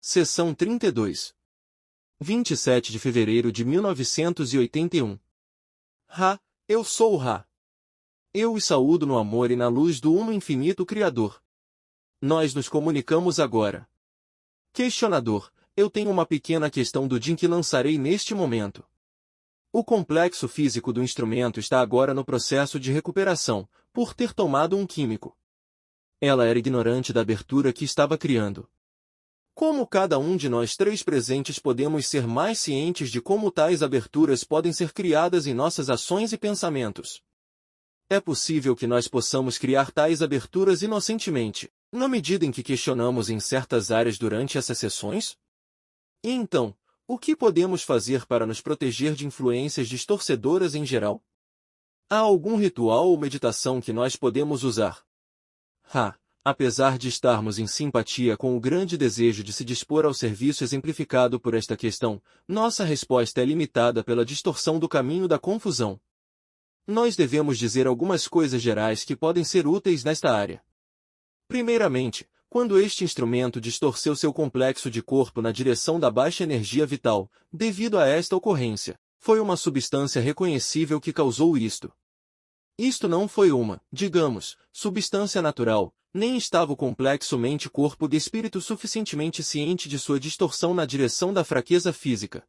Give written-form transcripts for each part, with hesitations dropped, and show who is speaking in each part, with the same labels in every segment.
Speaker 1: Seção 32. 27 de fevereiro de 1981. Ra, eu sou o Ra. Eu os saúdo no amor e na luz do Uno Infinito Criador. Nós nos comunicamos agora. Questionador, eu tenho uma pequena questão do Jin que lançarei neste momento. O complexo físico do instrumento está agora no processo de recuperação, por ter tomado um químico. Ela era ignorante da abertura que estava criando. Como cada um de nós três presentes podemos ser mais cientes de como tais aberturas podem ser criadas em nossas ações e pensamentos? É possível que nós possamos criar tais aberturas inocentemente, na medida em que questionamos em certas áreas durante essas sessões? E então, o que podemos fazer para nos proteger de influências distorcedoras em geral? Há algum ritual ou meditação que nós podemos usar? Apesar de estarmos em simpatia com o grande desejo de se dispor ao serviço exemplificado por esta questão, nossa resposta é limitada pela distorção do caminho da confusão. Nós devemos dizer algumas coisas gerais que podem ser úteis nesta área. Primeiramente, quando este instrumento distorceu seu complexo de corpo na direção da baixa energia vital, devido a esta ocorrência, foi uma substância reconhecível que causou isto. Isto não foi uma, digamos, substância natural, nem estava o complexo mente-corpo de espírito suficientemente ciente de sua distorção na direção da fraqueza física.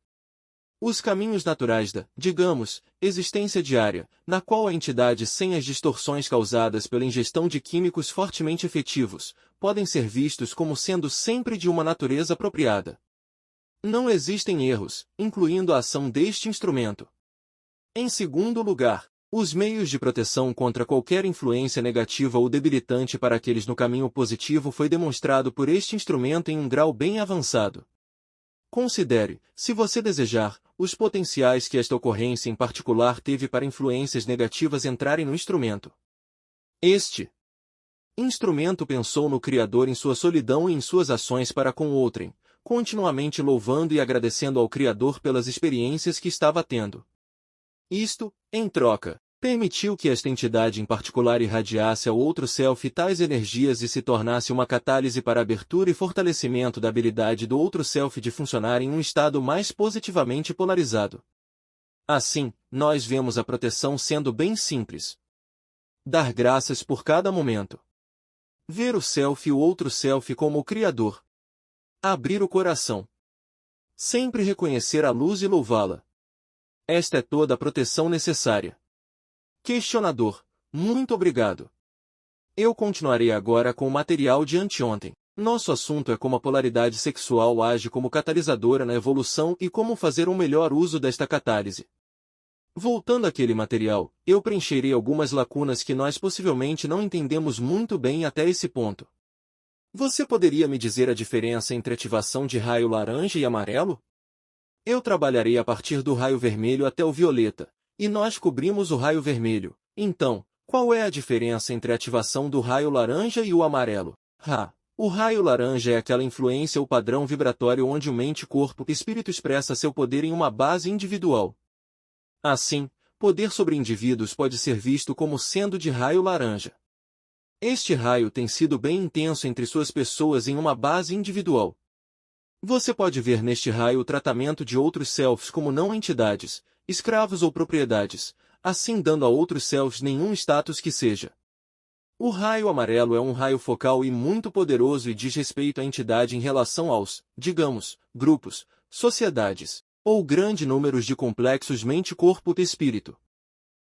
Speaker 1: Os caminhos naturais da, digamos, existência diária, na qual a entidade sem as distorções causadas pela ingestão de químicos fortemente efetivos, podem ser vistos como sendo sempre de uma natureza apropriada. Não existem erros, incluindo a ação deste instrumento. Em segundo lugar, os meios de proteção contra qualquer influência negativa ou debilitante para aqueles no caminho positivo foi demonstrado por este instrumento em um grau bem avançado. Considere, se você desejar, os potenciais que esta ocorrência em particular teve para influências negativas entrarem no instrumento. Este instrumento pensou no Criador em sua solidão e em suas ações para com outrem, continuamente louvando e agradecendo ao Criador pelas experiências que estava tendo. Isto, em troca, permitiu que esta entidade em particular irradiasse ao outro self tais energias e se tornasse uma catálise para a abertura e fortalecimento da habilidade do outro self de funcionar em um estado mais positivamente polarizado. Assim, nós vemos a proteção sendo bem simples. Dar graças por cada momento. Ver o self e o outro self como o Criador. Abrir o coração. Sempre reconhecer a luz e louvá-la. Esta é toda a proteção necessária. Questionador, muito obrigado. Eu continuarei agora com o material de anteontem. Nosso assunto é como a polaridade sexual age como catalisadora na evolução e como fazer um melhor uso desta catálise. Voltando àquele material, eu preencherei algumas lacunas que nós possivelmente não entendemos muito bem até esse ponto. Você poderia me dizer a diferença entre ativação de raio laranja e amarelo? Eu trabalharei a partir do raio vermelho até o violeta, e nós cobrimos o raio vermelho. Então, qual é a diferença entre a ativação do raio laranja e o amarelo? O raio laranja é aquela influência ou padrão vibratório onde o mente-corpo-espírito expressa seu poder em uma base individual. Assim, poder sobre indivíduos pode ser visto como sendo de raio laranja. Este raio tem sido bem intenso entre suas pessoas em uma base individual. Você pode ver neste raio o tratamento de outros selfs como não entidades, escravos ou propriedades, assim dando a outros selfs nenhum status que seja. O raio amarelo é um raio focal e muito poderoso e diz respeito à entidade em relação aos, digamos, grupos, sociedades, ou grande número de complexos mente-corpo-espírito.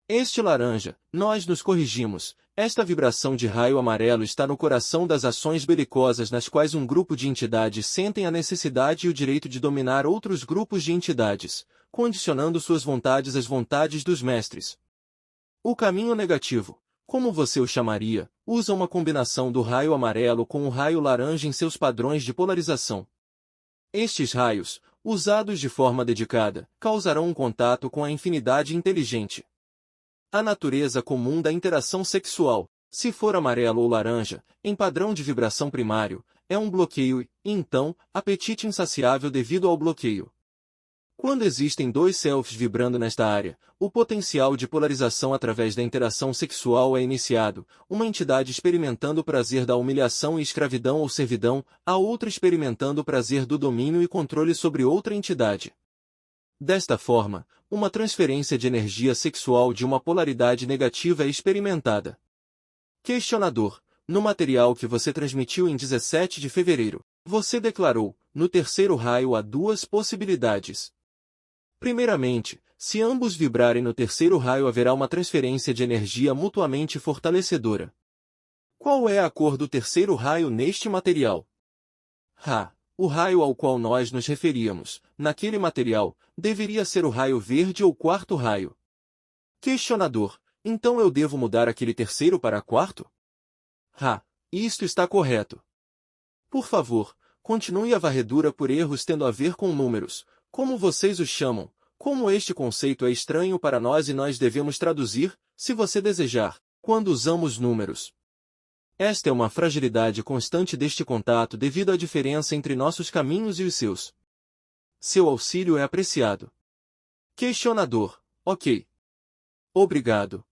Speaker 1: Este laranja, nós nos corrigimos, esta vibração de raio amarelo está no coração das ações belicosas nas quais um grupo de entidades sentem a necessidade e o direito de dominar outros grupos de entidades, condicionando suas vontades às vontades dos mestres. O caminho negativo, como você o chamaria, usa uma combinação do raio amarelo com o raio laranja em seus padrões de polarização. Estes raios, usados de forma dedicada, causarão um contato com a infinidade inteligente. A natureza comum da interação sexual, se for amarelo ou laranja, em padrão de vibração primário, é um bloqueio e, então, apetite insaciável devido ao bloqueio. Quando existem dois selfies vibrando nesta área, o potencial de polarização através da interação sexual é iniciado, uma entidade experimentando o prazer da humilhação e escravidão ou servidão, a outra experimentando o prazer do domínio e controle sobre outra entidade. Desta forma, uma transferência de energia sexual de uma polaridade negativa é experimentada. Questionador: no material que você transmitiu em 17 de fevereiro, você declarou, no terceiro raio há duas possibilidades. Primeiramente, se ambos vibrarem no terceiro raio haverá uma transferência de energia mutuamente fortalecedora. Qual é a cor do terceiro raio neste material? O raio ao qual nós nos referíamos, naquele material, deveria ser o raio verde ou quarto raio. Questionador: então eu devo mudar aquele terceiro para quarto? Isto está correto. Por favor, continue a varredura por erros tendo a ver com números, como vocês os chamam. Como este conceito é estranho para nós e nós devemos traduzir, se você desejar, quando usamos números. Esta é uma fragilidade constante deste contato devido à diferença entre nossos caminhos e os seus. Seu auxílio é apreciado. Questionador: ok. Obrigado.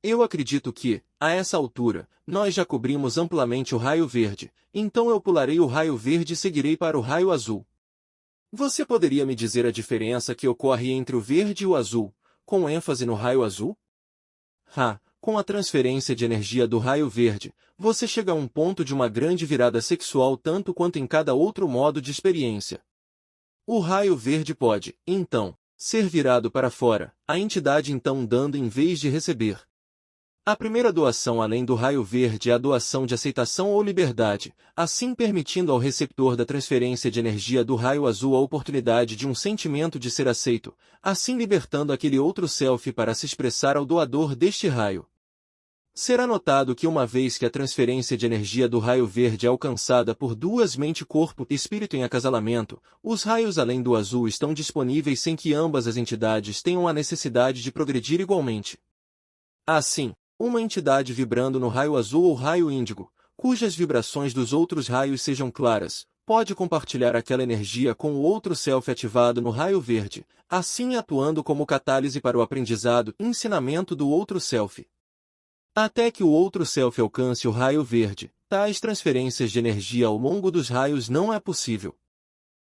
Speaker 1: Eu acredito que, a essa altura, nós já cobrimos amplamente o raio verde, então eu pularei o raio verde e seguirei para o raio azul. Você poderia me dizer a diferença que ocorre entre o verde e o azul, com ênfase no raio azul? Com a transferência de energia do raio verde, você chega a um ponto de uma grande virada sexual tanto quanto em cada outro modo de experiência. O raio verde pode, então, ser virado para fora, a entidade então dando em vez de receber. A primeira doação além do raio verde é a doação de aceitação ou liberdade, assim permitindo ao receptor da transferência de energia do raio azul a oportunidade de um sentimento de ser aceito, assim libertando aquele outro self para se expressar ao doador deste raio. Será notado que uma vez que a transferência de energia do raio verde é alcançada por duas mente-corpo e espírito em acasalamento, os raios além do azul estão disponíveis sem que ambas as entidades tenham a necessidade de progredir igualmente. Assim, uma entidade vibrando no raio azul ou raio índigo, cujas vibrações dos outros raios sejam claras, pode compartilhar aquela energia com o outro self ativado no raio verde, assim atuando como catálise para o aprendizado e ensinamento do outro self. Até que o outro self alcance o raio verde, tais transferências de energia ao longo dos raios não é possível.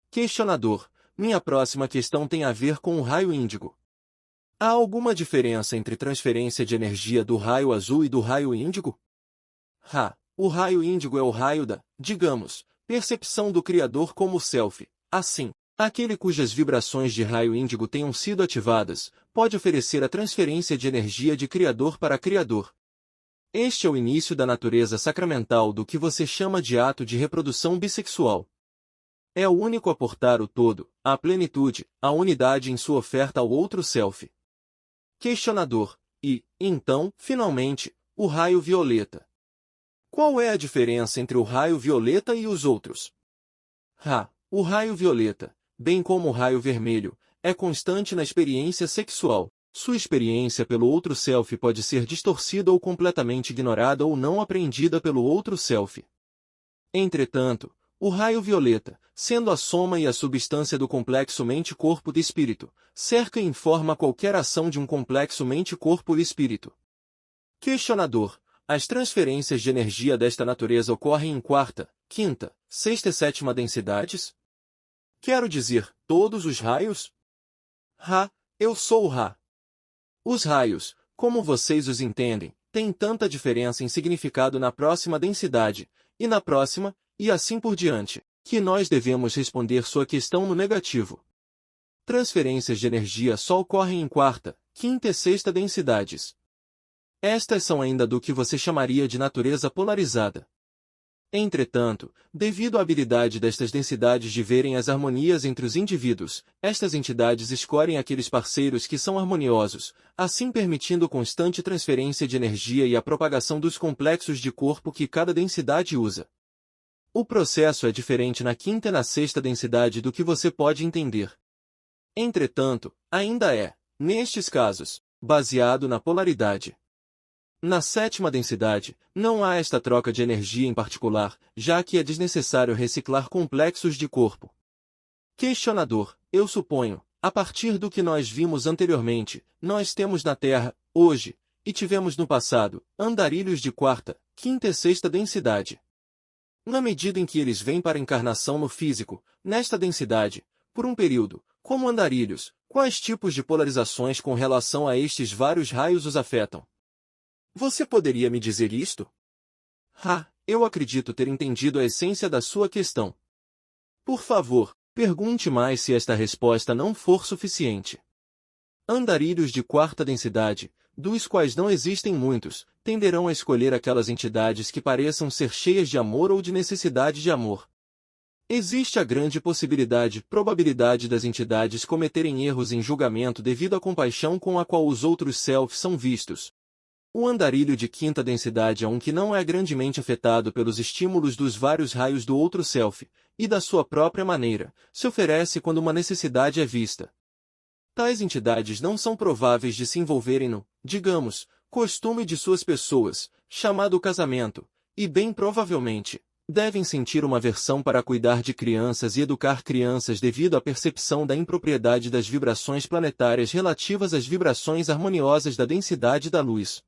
Speaker 1: Questionador: minha próxima questão tem a ver com o raio índigo. Há alguma diferença entre transferência de energia do raio azul e do raio índigo? O raio índigo é o raio da, digamos, percepção do Criador como self. Assim, aquele cujas vibrações de raio índigo tenham sido ativadas, pode oferecer a transferência de energia de Criador para Criador. Este é o início da natureza sacramental do que você chama de ato de reprodução bissexual. É o único a portar o todo, a plenitude, a unidade em sua oferta ao outro self. Questionador: e, então, finalmente, o raio violeta. Qual é a diferença entre o raio violeta e os outros? O raio violeta, bem como o raio vermelho, é constante na experiência sexual. Sua experiência pelo outro self pode ser distorcida ou completamente ignorada ou não apreendida pelo outro self. Entretanto, o raio violeta, sendo a soma e a substância do complexo mente-corpo e espírito, cerca e informa qualquer ação de um complexo mente-corpo e espírito. Questionador: as transferências de energia desta natureza ocorrem em quarta, quinta, sexta e sétima densidades? Quero dizer, todos os raios? Eu sou o Ra. Os raios, como vocês os entendem, têm tanta diferença em significado na próxima densidade, e na próxima, e assim por diante, que nós devemos responder sua questão no negativo. Transferências de energia só ocorrem em quarta, quinta e sexta densidades. Estas são ainda do que você chamaria de natureza polarizada. Entretanto, devido à habilidade destas densidades de verem as harmonias entre os indivíduos, estas entidades escolhem aqueles parceiros que são harmoniosos, assim permitindo constante transferência de energia e a propagação dos complexos de corpo que cada densidade usa. O processo é diferente na quinta e na sexta densidade do que você pode entender. Entretanto, ainda é, nestes casos, baseado na polaridade. Na sétima densidade, não há esta troca de energia em particular, já que é desnecessário reciclar complexos de corpo. Questionador: eu suponho, A partir do que nós vimos anteriormente, nós temos na Terra, hoje, e tivemos no passado, andarilhos de quarta, quinta e sexta densidade. Na medida em que eles vêm para a encarnação no físico, nesta densidade, por um período, como andarilhos, quais tipos de polarizações com relação a estes vários raios os afetam? Você poderia me dizer isto? Eu acredito ter entendido a essência da sua questão. Por favor, pergunte mais se esta resposta não for suficiente. Andarilhos de quarta densidade, dos quais não existem muitos, tenderão a escolher aquelas entidades que pareçam ser cheias de amor ou de necessidade de amor. Existe a grande probabilidade das entidades cometerem erros em julgamento devido à compaixão com a qual os outros self são vistos. O andarilho de quinta densidade é um que não é grandemente afetado pelos estímulos dos vários raios do outro self, e da sua própria maneira, se oferece quando uma necessidade é vista. Tais entidades não são prováveis de se envolverem no, digamos, costume de suas pessoas, chamado casamento, e bem provavelmente, devem sentir uma aversão para cuidar de crianças e educar crianças devido à percepção da impropriedade das vibrações planetárias relativas às vibrações harmoniosas da densidade da luz.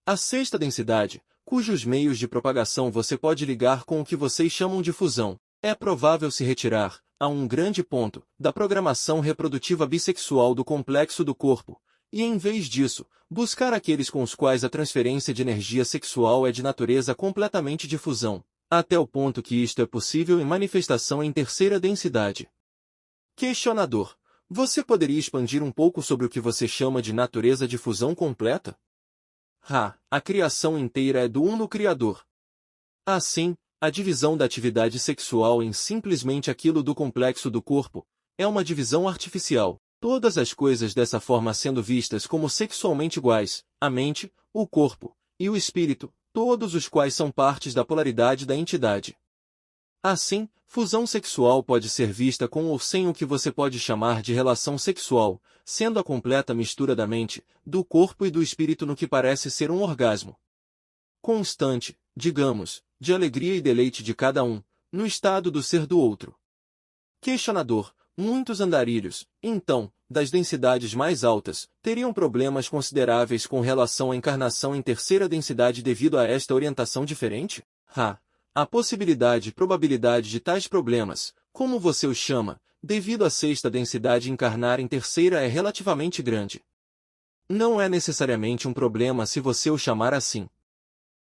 Speaker 1: A sexta densidade, cujos meios de propagação você pode ligar com o que vocês chamam de fusão, é provável se retirar, a um grande ponto, da programação reprodutiva bissexual do complexo do corpo, e em vez disso, buscar aqueles com os quais a transferência de energia sexual é de natureza completamente de fusão, até o ponto que isto é possível em manifestação em terceira densidade. Questionador: você poderia expandir um pouco sobre o que você chama de natureza de fusão completa? A criação inteira é do Uno Criador. Assim, a divisão da atividade sexual em simplesmente aquilo do complexo do corpo é uma divisão artificial, todas as coisas dessa forma sendo vistas como sexualmente iguais, a mente, o corpo e o espírito, todos os quais são partes da polaridade da entidade. Assim, fusão sexual pode ser vista com ou sem o que você pode chamar de relação sexual, sendo a completa mistura da mente, do corpo e do espírito no que parece ser um orgasmo constante, digamos, de alegria e deleite de cada um, no estado do ser do outro. Questionador: muitos andarilhos, então, das densidades mais altas, teriam problemas consideráveis com relação à encarnação em terceira densidade devido a esta orientação diferente? A probabilidade de tais problemas, como você os chama, devido à sexta densidade encarnar em terceira é relativamente grande. Não é necessariamente um problema se você o chamar assim.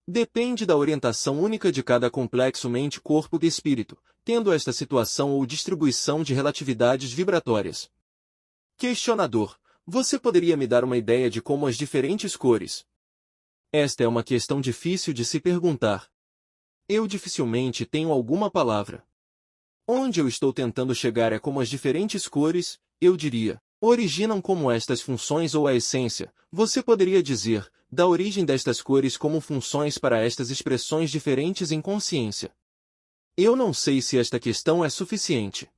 Speaker 1: Depende da orientação única de cada complexo mente-corpo e espírito, tendo esta situação ou distribuição de relatividades vibratórias. Questionador: você poderia me dar uma ideia de como as diferentes cores? Esta é uma questão difícil de se perguntar. Eu dificilmente tenho alguma palavra. Onde eu estou tentando chegar é como as diferentes cores, eu diria, originam como estas funções ou a essência, você poderia dizer, da origem destas cores como funções para estas expressões diferentes em consciência. Eu não sei se esta questão é suficiente.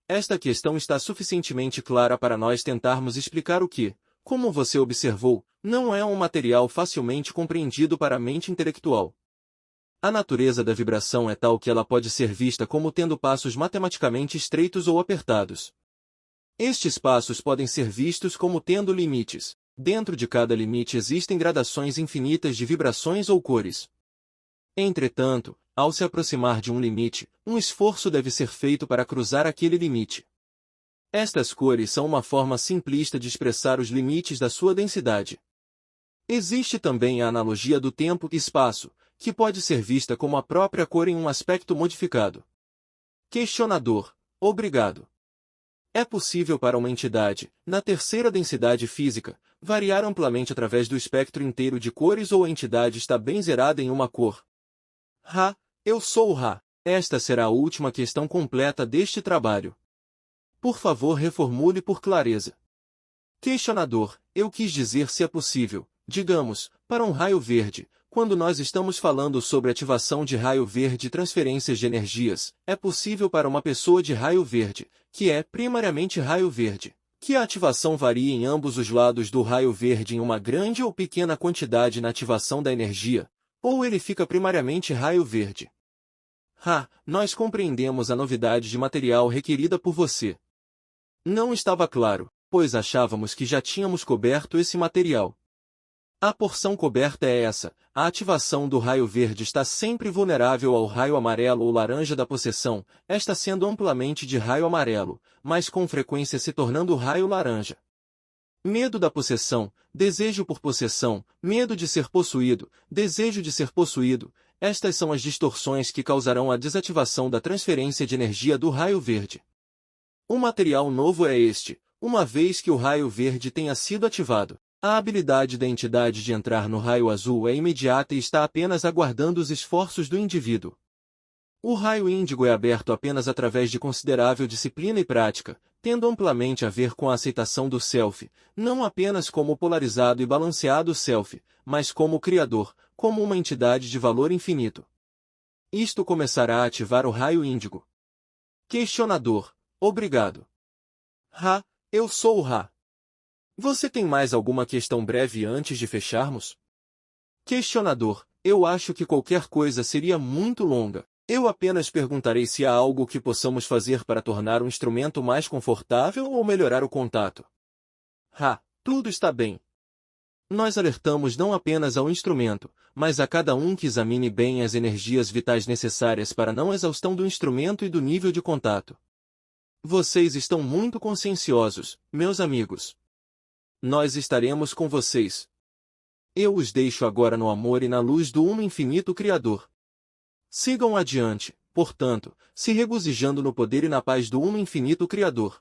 Speaker 1: Esta questão está suficientemente clara para nós tentarmos explicar o que, como você observou, não é um material facilmente compreendido para a mente intelectual. A natureza da vibração é tal que ela pode ser vista como tendo passos matematicamente estreitos ou apertados. Estes passos podem ser vistos como tendo limites. Dentro de cada limite existem gradações infinitas de vibrações ou cores. Entretanto, ao se aproximar de um limite, um esforço deve ser feito para cruzar aquele limite. Estas cores são uma forma simplista de expressar os limites da sua densidade. Existe também a analogia do tempo e espaço, que pode ser vista como a própria cor em um aspecto modificado. Questionador: obrigado. É possível para uma entidade, na terceira densidade física, variar amplamente através do espectro inteiro de cores ou a entidade está bem zerada em uma cor? Eu sou o Esta será a última questão completa deste trabalho. Por favor, reformule por clareza. Questionador: eu quis dizer se é possível, digamos, para um raio verde, quando nós estamos falando sobre ativação de raio verde e transferências de energias, é possível para uma pessoa de raio verde, que é primariamente raio verde, que a ativação varie em ambos os lados do raio verde em uma grande ou pequena quantidade na ativação da energia, ou ele fica primariamente raio verde. Nós compreendemos a novidade de material requerida por você. Não estava claro, pois achávamos que já tínhamos coberto esse material. A porção coberta é essa: a ativação do raio verde está sempre vulnerável ao raio amarelo ou laranja da possessão, esta sendo amplamente de raio amarelo, mas com frequência se tornando raio laranja. Medo da possessão, desejo por possessão, medo de ser possuído, desejo de ser possuído, estas são as distorções que causarão a desativação da transferência de energia do raio verde. O material novo é este: uma vez que o raio verde tenha sido ativado, a habilidade da entidade de entrar no raio azul é imediata e está apenas aguardando os esforços do indivíduo. O raio índigo é aberto apenas através de considerável disciplina e prática, tendo amplamente a ver com a aceitação do Self, não apenas como polarizado e balanceado Self, mas como Criador, como uma entidade de valor infinito. Isto começará a ativar o raio índigo. Questionador: obrigado. Ra, eu sou o Ra. Você tem mais alguma questão breve antes de fecharmos? Questionador: eu acho que qualquer coisa seria muito longa. Eu apenas perguntarei se há algo que possamos fazer para tornar o instrumento mais confortável ou melhorar o contato. Ra, tudo está bem. Nós alertamos não apenas ao instrumento, mas a cada um que examine bem as energias vitais necessárias para a não exaustão do instrumento e do nível de contato. Vocês estão muito conscienciosos, meus amigos. Nós estaremos com vocês. Eu os deixo agora no amor e na luz do Uno Infinito Criador. Sigam adiante, portanto, se regozijando no poder e na paz do Uno Infinito Criador.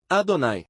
Speaker 1: Adonai.